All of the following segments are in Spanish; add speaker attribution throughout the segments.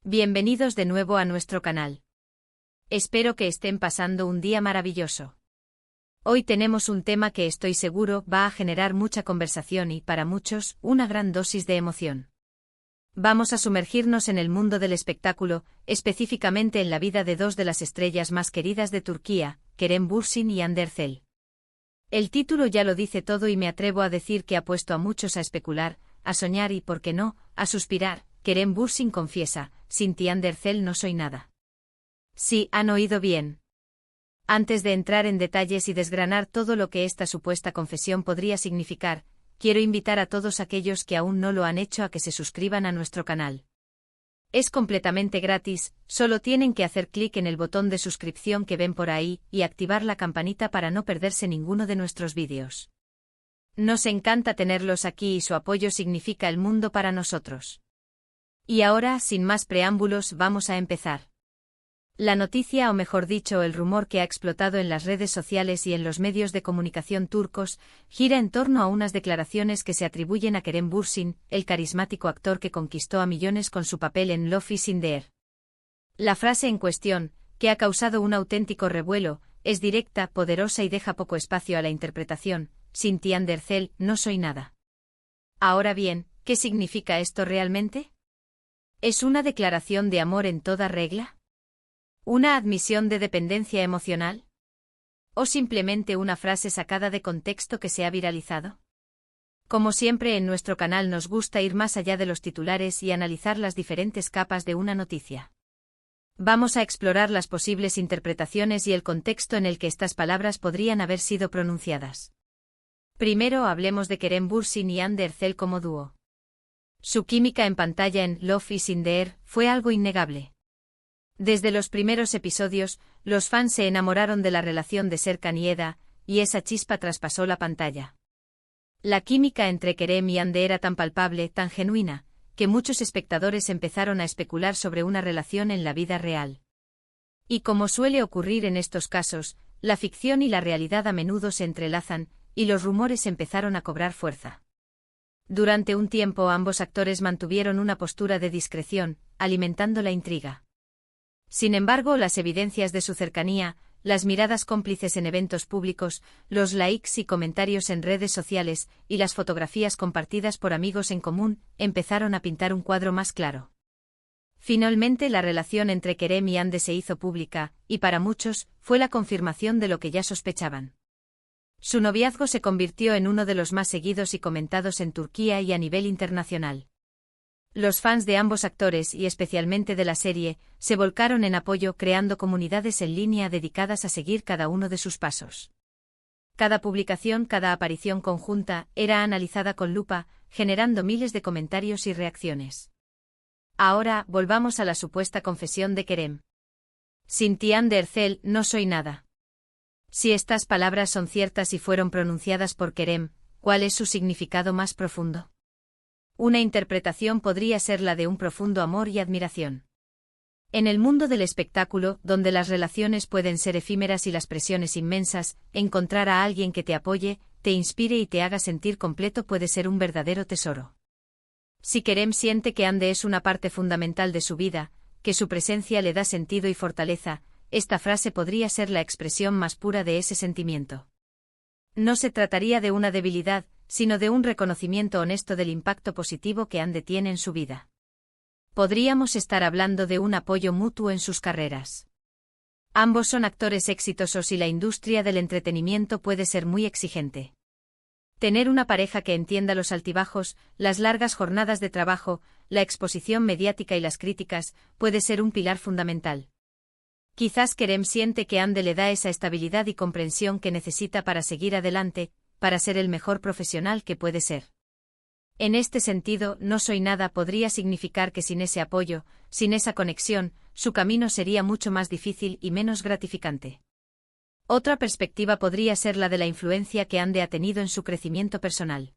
Speaker 1: Bienvenidos de nuevo a nuestro canal. Espero que estén pasando un día maravilloso. Hoy tenemos un tema que estoy seguro va a generar mucha conversación y, para muchos, una gran dosis de emoción. Vamos a sumergirnos en el mundo del espectáculo, específicamente en la vida de dos de las estrellas más queridas de Turquía, Kerem Bürsin y Hande Erçel. El título ya lo dice todo y me atrevo a decir que ha puesto a muchos a especular, a soñar y, por qué no, a suspirar. Kerem Bürsin confiesa: sin ti Hande Erçel no soy nada. Sí, han oído bien. Antes de entrar en detalles y desgranar todo lo que esta supuesta confesión podría significar, quiero invitar a todos aquellos que aún no lo han hecho a que se suscriban a nuestro canal. Es completamente gratis, solo tienen que hacer clic en el botón de suscripción que ven por ahí y activar la campanita para no perderse ninguno de nuestros vídeos. Nos encanta tenerlos aquí y su apoyo significa el mundo para nosotros. Y ahora, sin más preámbulos, vamos a empezar. La noticia, o mejor dicho, el rumor que ha explotado en las redes sociales y en los medios de comunicación turcos, gira en torno a unas declaraciones que se atribuyen a Kerem Bürsin, el carismático actor que conquistó a millones con su papel en Love is in the Air. La frase en cuestión, que ha causado un auténtico revuelo, es directa, poderosa y deja poco espacio a la interpretación: sin ti Hande Erçel no soy nada. Ahora bien, ¿qué significa esto realmente? ¿Es una declaración de amor en toda regla? ¿Una admisión de dependencia emocional? ¿O simplemente una frase sacada de contexto que se ha viralizado? Como siempre en nuestro canal nos gusta ir más allá de los titulares y analizar las diferentes capas de una noticia. Vamos a explorar las posibles interpretaciones y el contexto en el que estas palabras podrían haber sido pronunciadas. Primero hablemos de Kerem Bürsin y Hande Erçel como dúo. Su química en pantalla en Love is in the Air fue algo innegable. Desde los primeros episodios, los fans se enamoraron de la relación de Serkan y Eda, y esa chispa traspasó la pantalla. La química entre Kerem y Hande era tan palpable, tan genuina, que muchos espectadores empezaron a especular sobre una relación en la vida real. Y como suele ocurrir en estos casos, la ficción y la realidad a menudo se entrelazan, y los rumores empezaron a cobrar fuerza. Durante un tiempo ambos actores mantuvieron una postura de discreción, alimentando la intriga. Sin embargo, las evidencias de su cercanía, las miradas cómplices en eventos públicos, los likes y comentarios en redes sociales, y las fotografías compartidas por amigos en común, empezaron a pintar un cuadro más claro. Finalmente la relación entre Kerem y Hande se hizo pública, y para muchos, fue la confirmación de lo que ya sospechaban. Su noviazgo se convirtió en uno de los más seguidos y comentados en Turquía y a nivel internacional. Los fans de ambos actores, y especialmente de la serie, se volcaron en apoyo creando comunidades en línea dedicadas a seguir cada uno de sus pasos. Cada publicación, cada aparición conjunta, era analizada con lupa, generando miles de comentarios y reacciones. Ahora, volvamos a la supuesta confesión de Kerem. Sin ti Hande Erçel no soy nada. Si estas palabras son ciertas y fueron pronunciadas por Kerem, ¿cuál es su significado más profundo? Una interpretación podría ser la de un profundo amor y admiración. En el mundo del espectáculo, donde las relaciones pueden ser efímeras y las presiones inmensas, encontrar a alguien que te apoye, te inspire y te haga sentir completo puede ser un verdadero tesoro. Si Kerem siente que Hande es una parte fundamental de su vida, que su presencia le da sentido y fortaleza, esta frase podría ser la expresión más pura de ese sentimiento. No se trataría de una debilidad, sino de un reconocimiento honesto del impacto positivo que Hande tiene en su vida. Podríamos estar hablando de un apoyo mutuo en sus carreras. Ambos son actores exitosos y la industria del entretenimiento puede ser muy exigente. Tener una pareja que entienda los altibajos, las largas jornadas de trabajo, la exposición mediática y las críticas, puede ser un pilar fundamental. Quizás Kerem siente que Hande le da esa estabilidad y comprensión que necesita para seguir adelante, para ser el mejor profesional que puede ser. En este sentido, no soy nada podría significar que sin ese apoyo, sin esa conexión, su camino sería mucho más difícil y menos gratificante. Otra perspectiva podría ser la de la influencia que Hande ha tenido en su crecimiento personal.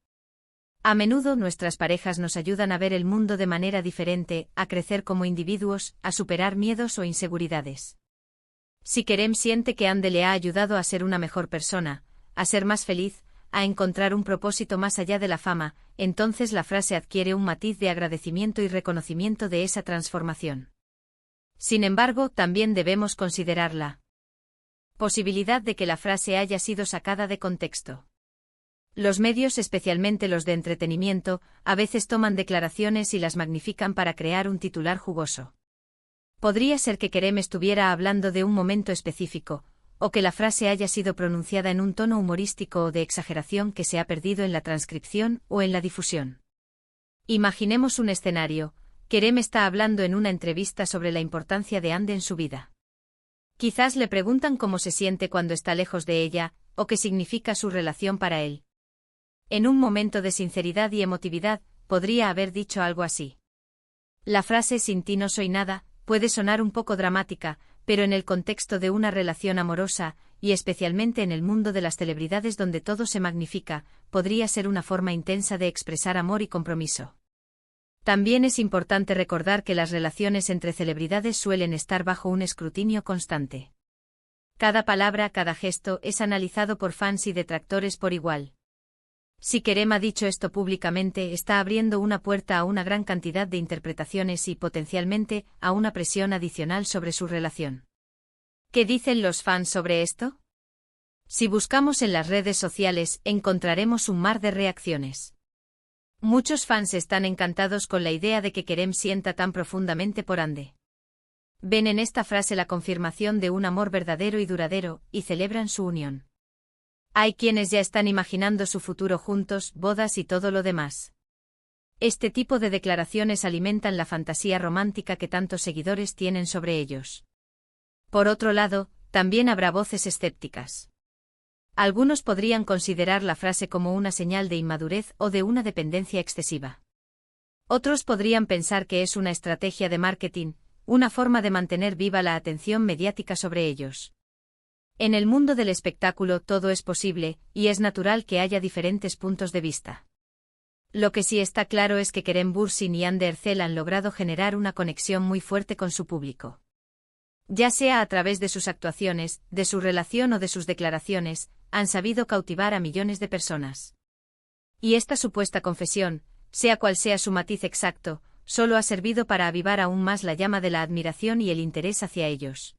Speaker 1: A menudo nuestras parejas nos ayudan a ver el mundo de manera diferente, a crecer como individuos, a superar miedos o inseguridades. Si Kerem siente que Hande le ha ayudado a ser una mejor persona, a ser más feliz, a encontrar un propósito más allá de la fama, entonces la frase adquiere un matiz de agradecimiento y reconocimiento de esa transformación. Sin embargo, también debemos considerar la posibilidad de que la frase haya sido sacada de contexto. Los medios, especialmente los de entretenimiento, a veces toman declaraciones y las magnifican para crear un titular jugoso. Podría ser que Kerem estuviera hablando de un momento específico, o que la frase haya sido pronunciada en un tono humorístico o de exageración que se ha perdido en la transcripción o en la difusión. Imaginemos un escenario. Kerem está hablando en una entrevista sobre la importancia de Hande en su vida. Quizás le preguntan cómo se siente cuando está lejos de ella, o qué significa su relación para él. En un momento de sinceridad y emotividad, podría haber dicho algo así. La frase "sin ti no soy nada" puede sonar un poco dramática, pero en el contexto de una relación amorosa, y especialmente en el mundo de las celebridades donde todo se magnifica, podría ser una forma intensa de expresar amor y compromiso. También es importante recordar que las relaciones entre celebridades suelen estar bajo un escrutinio constante. Cada palabra, cada gesto es analizado por fans y detractores por igual. Si Kerem ha dicho esto públicamente, está abriendo una puerta a una gran cantidad de interpretaciones y, potencialmente, a una presión adicional sobre su relación. ¿Qué dicen los fans sobre esto? Si buscamos en las redes sociales, encontraremos un mar de reacciones. Muchos fans están encantados con la idea de que Kerem sienta tan profundamente por Hande. Ven en esta frase la confirmación de un amor verdadero y duradero, y celebran su unión. Hay quienes ya están imaginando su futuro juntos, bodas y todo lo demás. Este tipo de declaraciones alimentan la fantasía romántica que tantos seguidores tienen sobre ellos. Por otro lado, también habrá voces escépticas. Algunos podrían considerar la frase como una señal de inmadurez o de una dependencia excesiva. Otros podrían pensar que es una estrategia de marketing, una forma de mantener viva la atención mediática sobre ellos. En el mundo del espectáculo todo es posible, y es natural que haya diferentes puntos de vista. Lo que sí está claro es que Kerem Bürsin y Hande Erçel han logrado generar una conexión muy fuerte con su público. Ya sea a través de sus actuaciones, de su relación o de sus declaraciones, han sabido cautivar a millones de personas. Y esta supuesta confesión, sea cual sea su matiz exacto, solo ha servido para avivar aún más la llama de la admiración y el interés hacia ellos.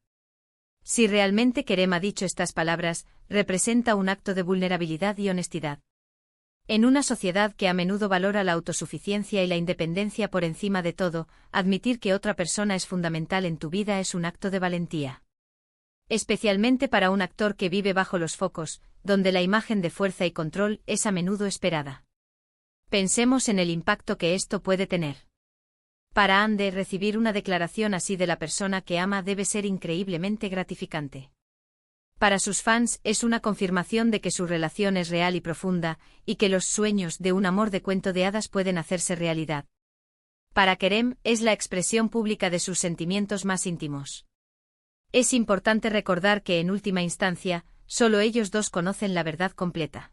Speaker 1: Si realmente Kerem ha dicho estas palabras, representa un acto de vulnerabilidad y honestidad. En una sociedad que a menudo valora la autosuficiencia y la independencia por encima de todo, admitir que otra persona es fundamental en tu vida es un acto de valentía. Especialmente para un actor que vive bajo los focos, donde la imagen de fuerza y control es a menudo esperada. Pensemos en el impacto que esto puede tener. Para Hande, recibir una declaración así de la persona que ama debe ser increíblemente gratificante. Para sus fans es una confirmación de que su relación es real y profunda, y que los sueños de un amor de cuento de hadas pueden hacerse realidad. Para Kerem, es la expresión pública de sus sentimientos más íntimos. Es importante recordar que en última instancia, solo ellos dos conocen la verdad completa.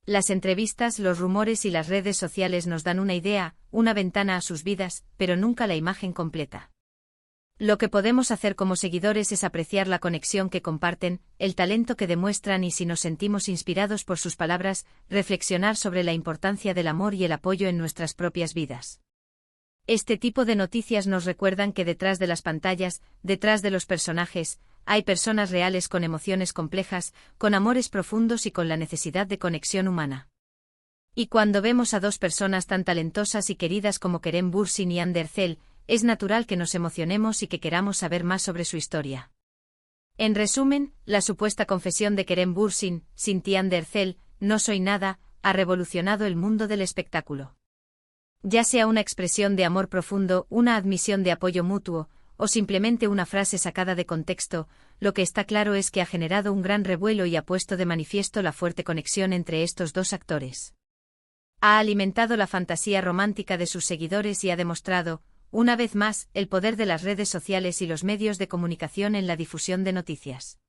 Speaker 1: Las entrevistas, los rumores y las redes sociales nos dan una idea, una ventana a sus vidas, pero nunca la imagen completa. Lo que podemos hacer como seguidores es apreciar la conexión que comparten, el talento que demuestran y si nos sentimos inspirados por sus palabras, reflexionar sobre la importancia del amor y el apoyo en nuestras propias vidas. Este tipo de noticias nos recuerdan que detrás de las pantallas, detrás de los personajes, hay personas reales con emociones complejas, con amores profundos y con la necesidad de conexión humana. Y cuando vemos a dos personas tan talentosas y queridas como Kerem Bürsin y Hande Erçel, es natural que nos emocionemos y que queramos saber más sobre su historia. En resumen, la supuesta confesión de Kerem Bürsin, "Sin ti Hande Erçel, no soy nada", ha revolucionado el mundo del espectáculo. Ya sea una expresión de amor profundo, una admisión de apoyo mutuo, o simplemente una frase sacada de contexto, lo que está claro es que ha generado un gran revuelo y ha puesto de manifiesto la fuerte conexión entre estos dos actores. Ha alimentado la fantasía romántica de sus seguidores y ha demostrado, una vez más, el poder de las redes sociales y los medios de comunicación en la difusión de noticias.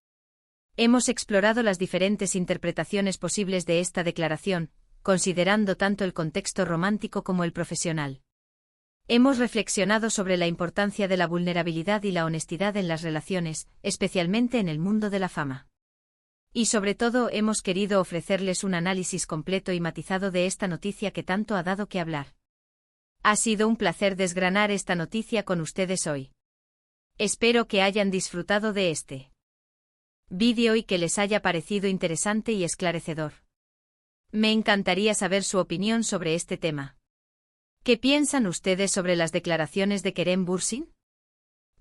Speaker 1: Hemos explorado las diferentes interpretaciones posibles de esta declaración, considerando tanto el contexto romántico como el profesional. Hemos reflexionado sobre la importancia de la vulnerabilidad y la honestidad en las relaciones, especialmente en el mundo de la fama. Y sobre todo hemos querido ofrecerles un análisis completo y matizado de esta noticia que tanto ha dado que hablar. Ha sido un placer desgranar esta noticia con ustedes hoy. Espero que hayan disfrutado de este vídeo y que les haya parecido interesante y esclarecedor. Me encantaría saber su opinión sobre este tema. ¿Qué piensan ustedes sobre las declaraciones de Kerem Bürsin?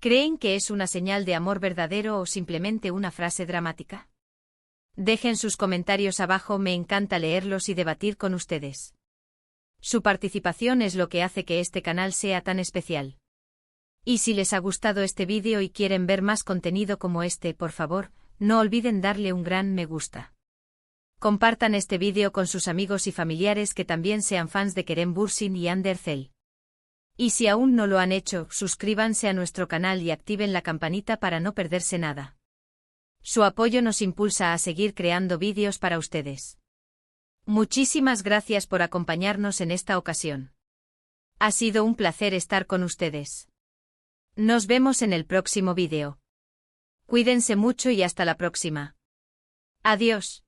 Speaker 1: ¿Creen que es una señal de amor verdadero o simplemente una frase dramática? Dejen sus comentarios abajo, me encanta leerlos y debatir con ustedes. Su participación es lo que hace que este canal sea tan especial. Y si les ha gustado este vídeo y quieren ver más contenido como este, por favor, no olviden darle un gran me gusta. Compartan este vídeo con sus amigos y familiares que también sean fans de Kerem Bürsin y Hande Erçel. Y si aún no lo han hecho, suscríbanse a nuestro canal y activen la campanita para no perderse nada. Su apoyo nos impulsa a seguir creando vídeos para ustedes. Muchísimas gracias por acompañarnos en esta ocasión. Ha sido un placer estar con ustedes. Nos vemos en el próximo vídeo. Cuídense mucho y hasta la próxima. Adiós.